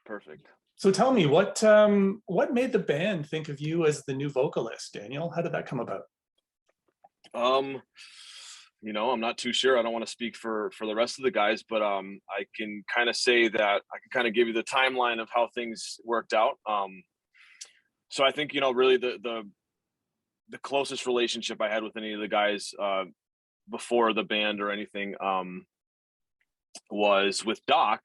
Perfect. So tell me, what made the band think of you as the new vocalist, Daniel? How did that come about? Um, I'm not too sure. I don't want to speak for the rest of the guys, but I can kind of say that I can kind of give you the timeline of how things worked out. So I think really the closest relationship I had with any of the guys before the band or anything was with Doc.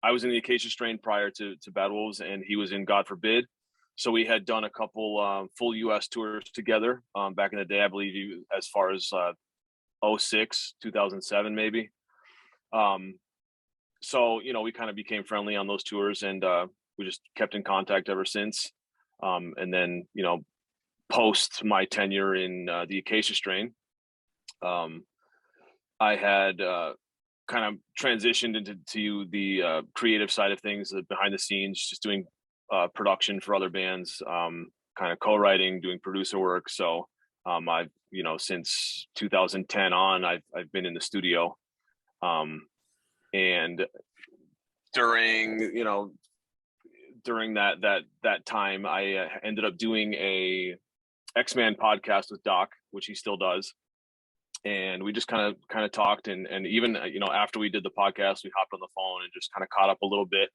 I was in the Acacia Strain prior to Bad Wolves, and he was in God Forbid. So we had done a couple full U.S. tours together back in the day. I believe as far as 06, 2007, maybe. So we kind of became friendly on those tours, and we just kept in contact ever since. And then post my tenure in the Acacia Strain, I had kind of transitioned into the creative side of things, behind the scenes, just doing production for other bands, kind of co-writing, doing producer work. So I've since 2010 on, I've been in the studio, and during that time, I ended up doing a X-Man podcast with Doc, which he still does. And we just kind of talked, and even after we did the podcast, we hopped on the phone and just kind of caught up a little bit.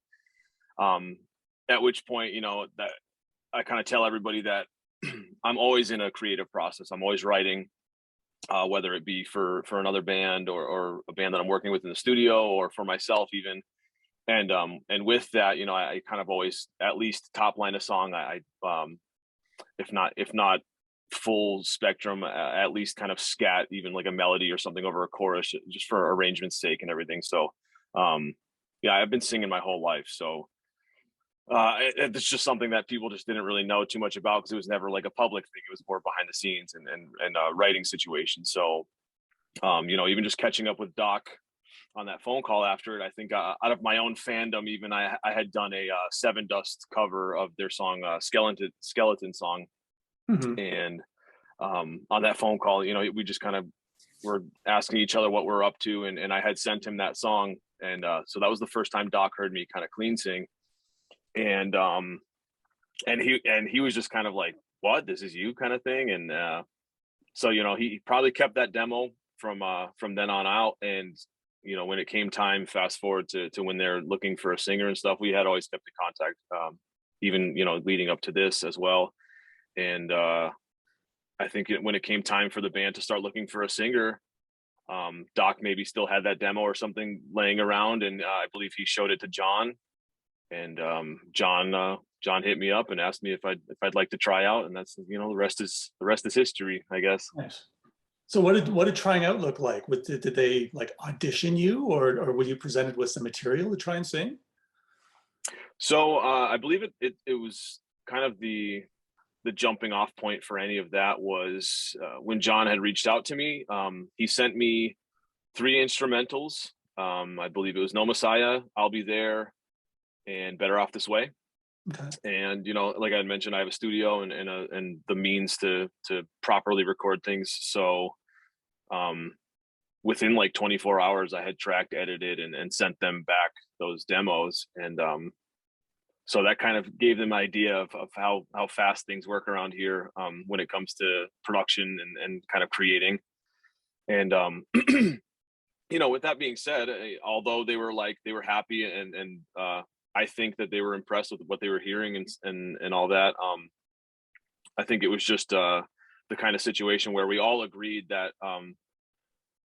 At which point, that I kind of tell everybody that I'm always in a creative process. I'm always writing, whether it be for another band or a band that I'm working with in the studio, or for myself even. And with that, I kind of always at least top line a song. I if not full spectrum, at least kind of scat even like a melody or something over a chorus, just for arrangement's sake and everything. So I've been singing my whole life, so it's just something that people just didn't really know too much about, because it was never like a public thing. It was more behind the scenes and writing situation. So even just catching up with Doc on that phone call after it, I think out of my own fandom, even I had done a Seven Dust cover of their song skeleton song. Mm-hmm. And on that phone call, we just kind of were asking each other what we're up to, and I had sent him that song, and so that was the first time Doc heard me kind of clean sing, and he was just kind of like, "What? This is you?" kind of thing, and so he probably kept that demo from then on out, and when it came time, fast forward to when they're looking for a singer and stuff, we had always kept in contact, even leading up to this as well. And I think when it came time for the band to start looking for a singer, Doc maybe still had that demo or something laying around, and I believe he showed it to John, and John hit me up and asked me if I'd like to try out, and that's the rest is history, I guess. Nice. So what did trying out look like? Did they like audition you, or were you presented with some material to try and sing? So I believe it was kind of the jumping off point for any of that was when John had reached out to me. He sent me 3 instrumentals. I believe it was No Messiah, I'll Be There, and Better Off This Way. Okay. And like I had mentioned, I have a studio and the means to properly record things. So within like 24 hours, I had tracked, edited, and sent them back those demos. And so that kind of gave them an idea of how fast things work around here when it comes to production and kind of creating. And with that being said, although they were happy, and I think that they were impressed with what they were hearing and all that, I think it was just the kind of situation where we all agreed that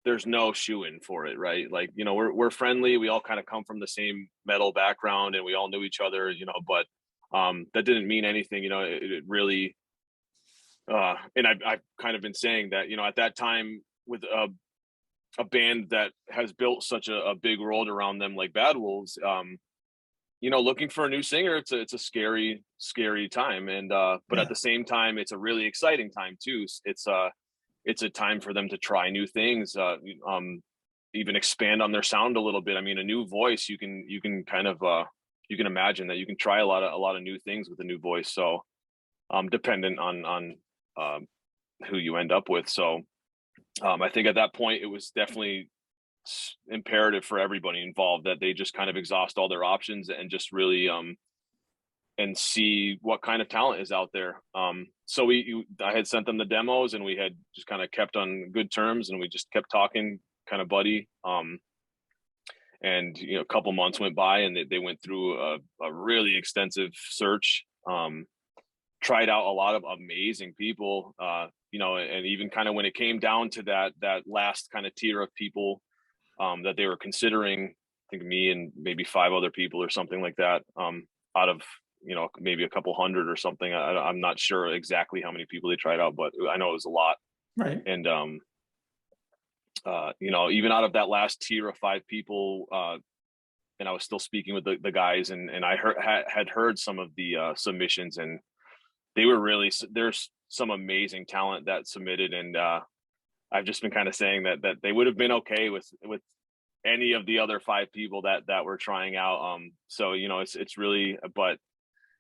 there's no shoe-in for it, right? Like, we're friendly. We all kind of come from the same metal background, and we all knew each other, but that didn't mean anything. It really, and I've kind of been saying that, at that time with a band that has built such a big world around them, like Bad Wolves, looking for a new singer, it's a scary time. And, but at the same time, it's a really exciting time too. It's a time for them to try new things, even expand on their sound a little bit. I mean, a new voice, you can kind of, you can imagine that you can try a lot of new things with a new voice. So, dependent on who you end up with. So, I think at that point it was definitely imperative for everybody involved that they just kind of exhaust all their options and just really and see what kind of talent is out there. So I had sent them the demos, and we had just kind of kept on good terms, and we just kept talking, kind of buddy. And a couple months went by, and they went through a really extensive search. Tried out a lot of amazing people, and even kind of when it came down to that last kind of tier of people that they were considering, I think me and maybe 5 other people or something like that, out of maybe a couple hundred or something. I'm not sure exactly how many people they tried out, but I know it was a lot. Right. And even out of that last tier of 5 people, and I was still speaking with the guys, and I had heard some of the submissions, and they were there's some amazing talent that submitted, and I've just been kind of saying that they would have been okay with any of the other 5 people that were trying out. So it's really, but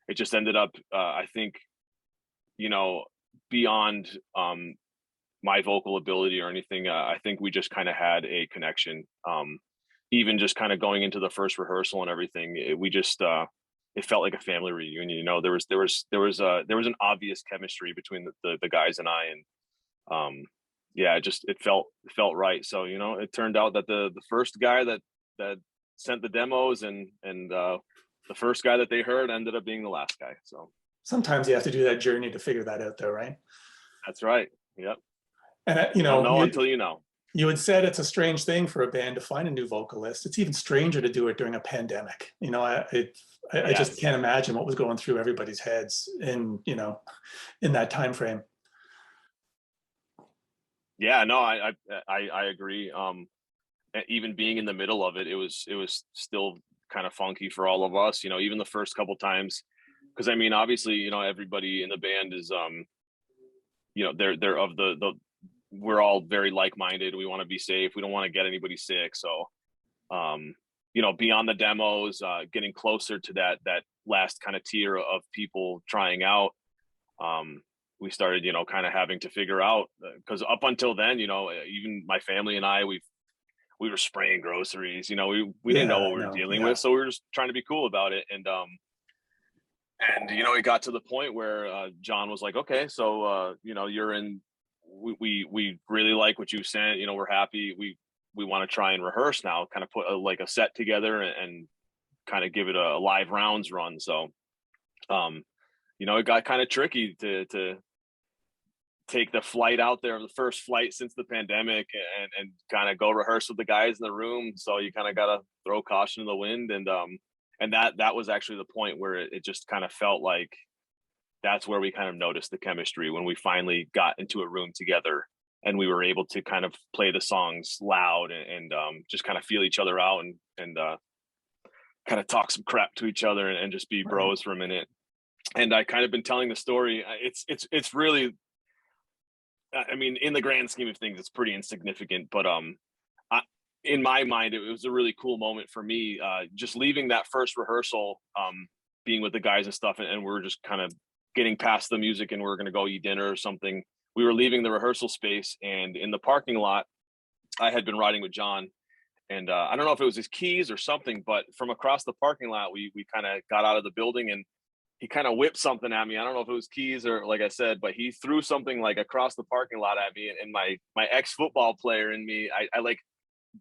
it just ended up, I think, beyond my vocal ability or anything. I think we just kind of had a connection. Even just kind of going into the first rehearsal and everything, it felt like a family reunion. There was an obvious chemistry between the guys and I, and it felt right. So it turned out that the first guy that sent the demos and the first guy that they heard ended up being the last guy. So sometimes you have to do that journey to figure that out, though, right? That's right. Yep. And you don't know until you know. You had said it's a strange thing for a band to find a new vocalist. It's even stranger to do it during a pandemic. I just can't imagine what was going through everybody's heads in that time frame. Yeah, no, I agree. Even being in the middle of it, it was still kind of funky for all of us. Even the first couple times, because obviously, everybody in the band is they're of the we're all very like-minded. We want to be safe. We don't want to get anybody sick. So, beyond the demos, getting closer to that last kind of tier of people trying out, we started, kind of having to figure out, because up until then, even my family and I, we were spraying groceries, we didn't know what we were dealing with. So we were just trying to be cool about it. And it got to the point where John was like, okay, so, you're in, we really like what you sent, we're happy. We want to try and rehearse now, kind of put a set together and kind of give it a live rounds run. So, it got kind of tricky to take the flight out there, the first flight since the pandemic, and kind of go rehearse with the guys in the room. So you kind of got to throw caution to the wind. And that was actually the point where it just kind of felt like that's where we kind of noticed the chemistry, when we finally got into a room together and we were able to kind of play the songs loud and just kind of feel each other out and kind of talk some crap to each other and just be bros for a minute. And I kind of been telling the story. It's really, in the grand scheme of things, it's pretty insignificant, but in my mind, it was a really cool moment for me, just leaving that first rehearsal, being with the guys and stuff, and we're just kind of getting past the music and we're going to go eat dinner or something. We were leaving the rehearsal space, and in the parking lot, I had been riding with John, and I don't know if it was his keys or something, but from across the parking lot, we kind of got out of the building, and he kind of whipped something at me. I don't know if it was keys or, like I said, but he threw something like across the parking lot at me, and my ex-football player in me, I like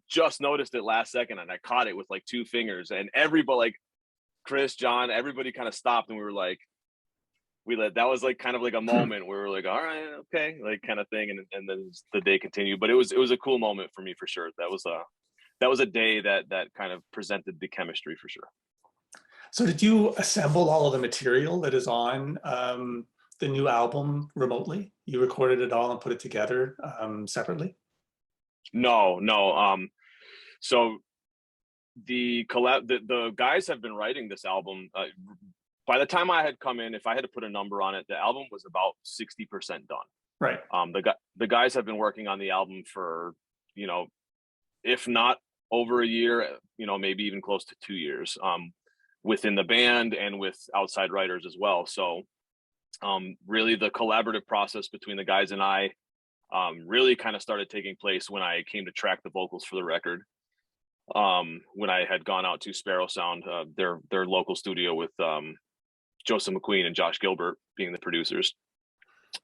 just noticed it last second, and I caught it with like 2 fingers, and everybody, like Chris, John, everybody kind of stopped, and we were like, that was like kind of like a moment where we were like, all right, okay, like kind of thing. And then the day continued, but it was a cool moment for me for sure. That was a day that kind of presented the chemistry for sure. So did you assemble all of the material that is on the new album remotely? You recorded it all and put it together separately? No. So the guys have been writing this album. By the time I had come in, if I had to put a number on it, the album was about 60% done. Right. The guys have been working on the album for, if not over a year, maybe even close to 2 years, within the band and with outside writers as well. So really the collaborative process between the guys and I really kind of started taking place when I came to track the vocals for the record. when I had gone out to Sparrow Sound, their local studio with Joseph McQueen and Josh Gilbert being the producers.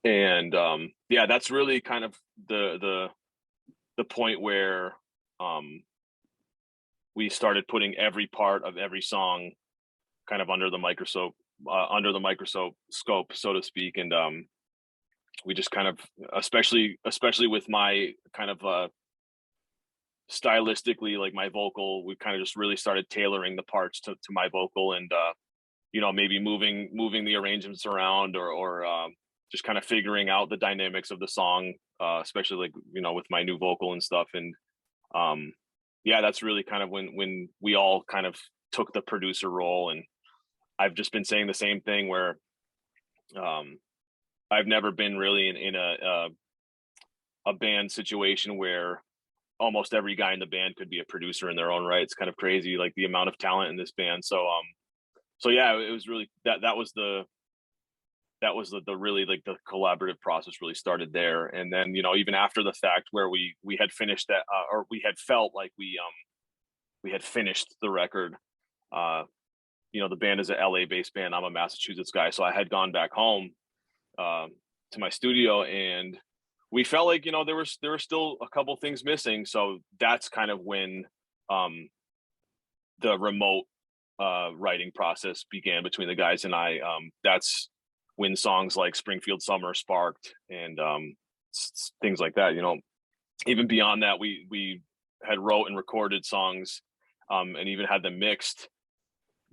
And yeah, that's really kind of the point where we started putting every part of every song kind of under the microscope, scope, so to speak. And we just kind of, especially with my kind of stylistically, like my vocal, we kind of just really started tailoring the parts to my vocal, and you know, maybe moving the arrangements around, or just kind of figuring out the dynamics of the song, especially like, you know, with my new vocal and stuff. And yeah, that's really kind of when we all kind of took the producer role. And I've just been saying the same thing where I've never been really in a band situation where almost every guy in the band could be a producer in their own right. It's kind of crazy, like the amount of talent in this band. So yeah, it was really that was the really, like, the collaborative process really started there. And then, you know, even after the fact, where we had finished that, or we had felt like we had finished the record. You know, the band is a LA based band. I'm a Massachusetts guy, so I had gone back home to my studio, and we felt like, you know, there were still a couple things missing. So that's kind of when the remote writing process began between the guys and I. That's when songs like Springfield Summer sparked, and things like that. You know, even beyond that, we had wrote and recorded songs, and even had them mixed,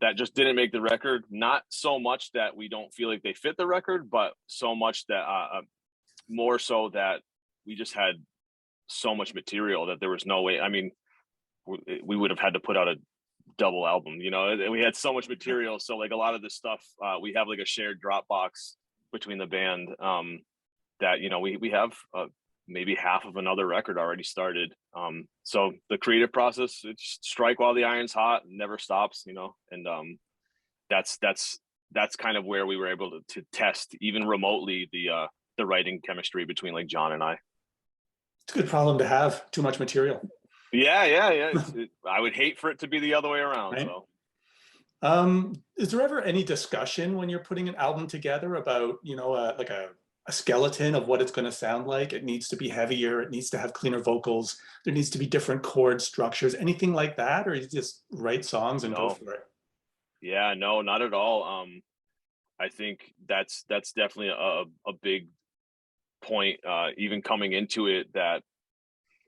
that just didn't make the record. Not so much that we don't feel like they fit the record, but so much that more so that we just had so much material that there was no way. I mean, we would have had to put out a double album, you know. We had so much material. So like a lot of this stuff, we have like a shared Dropbox between the band, that, you know, we have maybe half of another record already started. So the creative process, it's strike while the iron's hot, never stops, you know. And that's kind of where we were able to test even remotely the writing chemistry between like John and I. It's a good problem to have, too much material. Yeah. I would hate for it to be the other way around. Right? So is there ever any discussion when you're putting an album together about, you know, like a skeleton of what it's going to sound like? It needs to be heavier, it needs to have cleaner vocals, there needs to be different chord structures, anything like that? Or you just write songs and go for it? Yeah, no, not at all. I think that's definitely a big point, even coming into it, that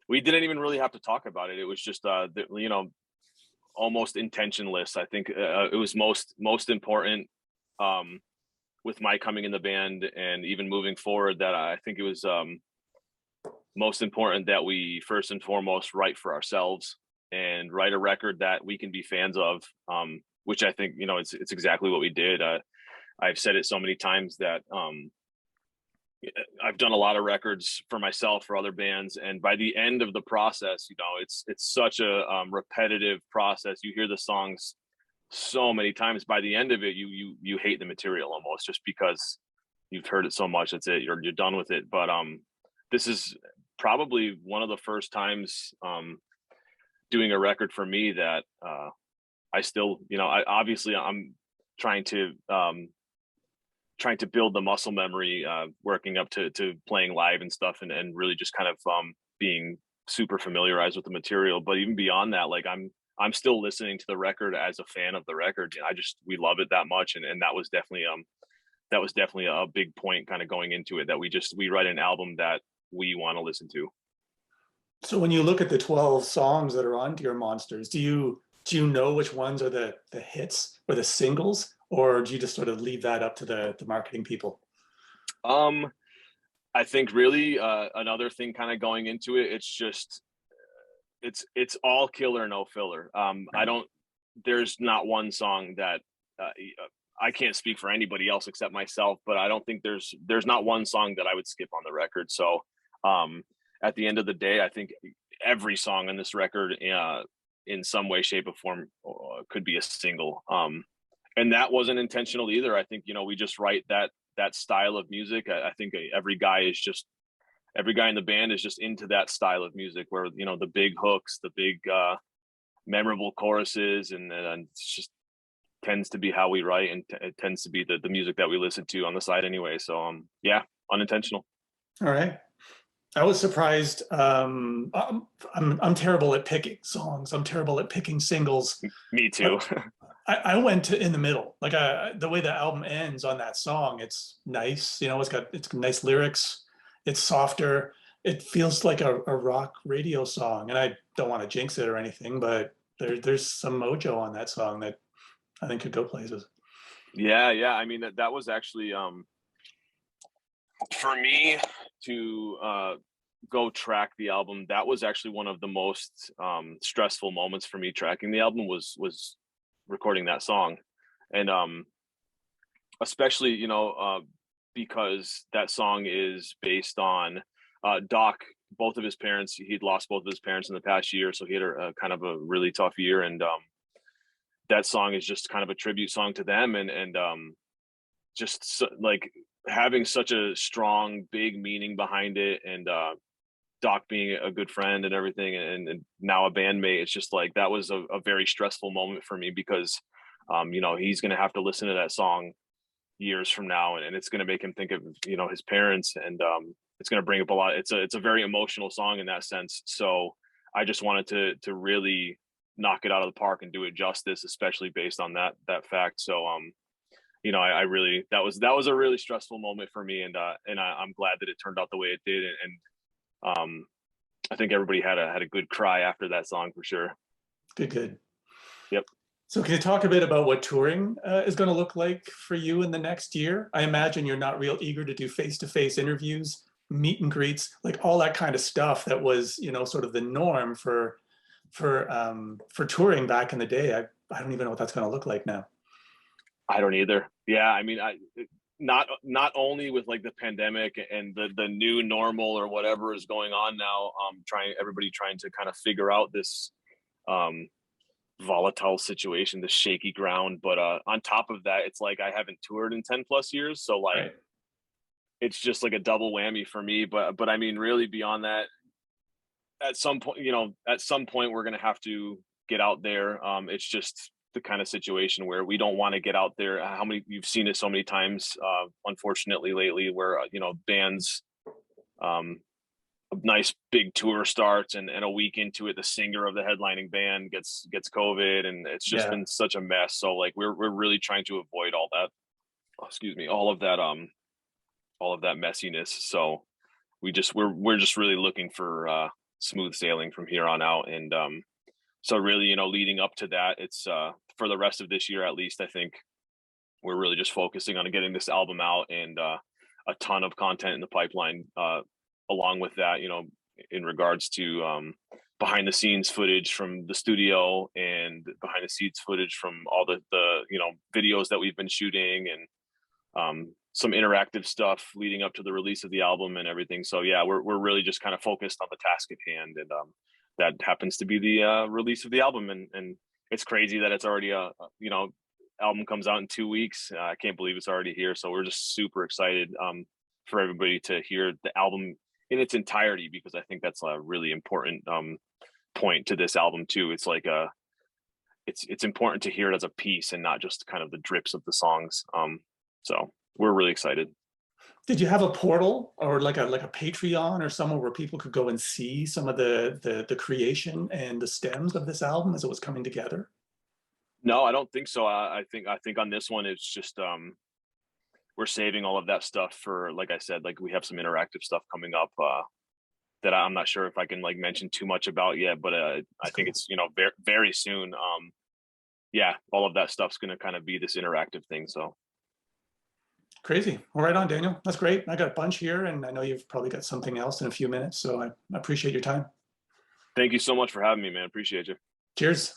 we didn't even really have to talk about it. It was just, you know, almost intentionless. I think it was most important with my coming in the band and even moving forward, that I think it was most important that we first and foremost write for ourselves and write a record that we can be fans of, which I think, you know, it's exactly what we did. I've said it so many times that I've done a lot of records for myself, for other bands, and by the end of the process, you know, it's such a repetitive process. You hear the songs so many times. By the end of it, you hate the material almost, just because you've heard it so much. That's it. You're done with it. But this is probably one of the first times doing a record for me that I still, you know, I'm trying to build the muscle memory, working up to playing live and stuff, and really just kind of being super familiarized with the material. But even beyond that, like I'm still listening to the record as a fan of the record. We love it that much, and that was definitely a big point kind of going into it, that we write an album that we want to listen to. So when you look at the 12 songs that are on Dear Monsters, do you know which ones are the hits or the singles? Or do you just sort of leave that up to the marketing people? I think really another thing kind of going into it, it's just it's all killer, no filler. There's not one song that I can't speak for anybody else except myself, but I don't think there's not one song that I would skip on the record. So at the end of the day, I think every song on this record in some way, shape, or form could be a single. And that wasn't intentional either. I think, you know, we just write that style of music. I think every guy in the band is just into that style of music, where, you know, the big hooks, the big memorable choruses, and it's just tends to be how we write, and it tends to be the music that we listen to on the side anyway. So yeah, unintentional. All right. I was surprised. I'm terrible at picking songs. I'm terrible at picking singles. Me too. I went to in the middle. Like the way the album ends on that song, it's nice. You know, it's nice lyrics. It's softer. It feels like a rock radio song. And I don't want to jinx it or anything, but there's some mojo on that song that I think could go places. Yeah. I mean, that was actually for me to go track the album. That was actually one of the most stressful moments for me tracking the album was recording that song. And especially, you know, because that song is based on Doc. Both of his parents, he'd lost both of his parents in the past year, so he had a kind of a really tough year. And that song is just kind of a tribute song to them, and just so, like having such a strong, big meaning behind it, and Doc being a good friend and everything, and now a bandmate. It's just like that was a very stressful moment for me, because you know, he's going to have to listen to that song years from now, and it's going to make him think of, you know, his parents, and it's going to bring up a lot. It's a very emotional song in that sense. So I just wanted to really knock it out of the park and do it justice, especially based on that fact. So you know, I really, that was a really stressful moment for me, and I'm glad that it turned out the way it did, and I think everybody had a good cry after that song for sure. Good. Yep. So can you talk a bit about what touring is going to look like for you in the next year? I imagine you're not real eager to do face-to-face interviews, meet and greets, like all that kind of stuff that was, you know, sort of the norm for touring back in the day. I don't even know what that's going to look like now. I don't either. Yeah, I mean, not only with like the pandemic and the new normal or whatever is going on now, everybody trying to kind of figure out this volatile situation, this shaky ground. But on top of that, it's like I haven't toured in 10 plus years, so like right. It's just like a double whammy for me. But I mean, really beyond that, at some point, you know, we're gonna have to get out there. It's just the kind of situation where we don't want to get out there. How many, you've seen it so many times, unfortunately lately, where you know, bands, a nice big tour starts, and a week into it, the singer of the headlining band gets COVID, and it's just been such a mess. So like we're really trying to avoid all that, all of that messiness. So we're just really looking for smooth sailing from here on out. And so really, you know, leading up to that, it's for the rest of this year at least, I think we're really just focusing on getting this album out, and a ton of content in the pipeline along with that, you know, in regards to behind the scenes footage from the studio, and behind the scenes footage from all the you know, videos that we've been shooting, and some interactive stuff leading up to the release of the album and everything. So yeah, we're really just kind of focused on the task at hand, and that happens to be the release of the album. And it's crazy that it's already you know, album comes out in 2 weeks. I can't believe it's already here. So we're just super excited for everybody to hear the album in its entirety, because I think that's a really important point to this album too. It's like it's important to hear it as a piece and not just kind of the drips of the songs. So we're really excited. Did you have a portal or like a Patreon or somewhere where people could go and see some of the creation and the stems of this album as it was coming together? No, I don't think so. I think on this one, it's just we're saving all of that stuff for, like I said, like we have some interactive stuff coming up that I'm not sure if I can like mention too much about yet, but I think it's, you know, very, very soon. Yeah, all of that stuff's going to kind of be this interactive thing. So. Crazy. Well, right on, Daniel. That's great. I got a bunch here, and I know you've probably got something else in a few minutes, so I appreciate your time. Thank you so much for having me, man. Appreciate you. Cheers.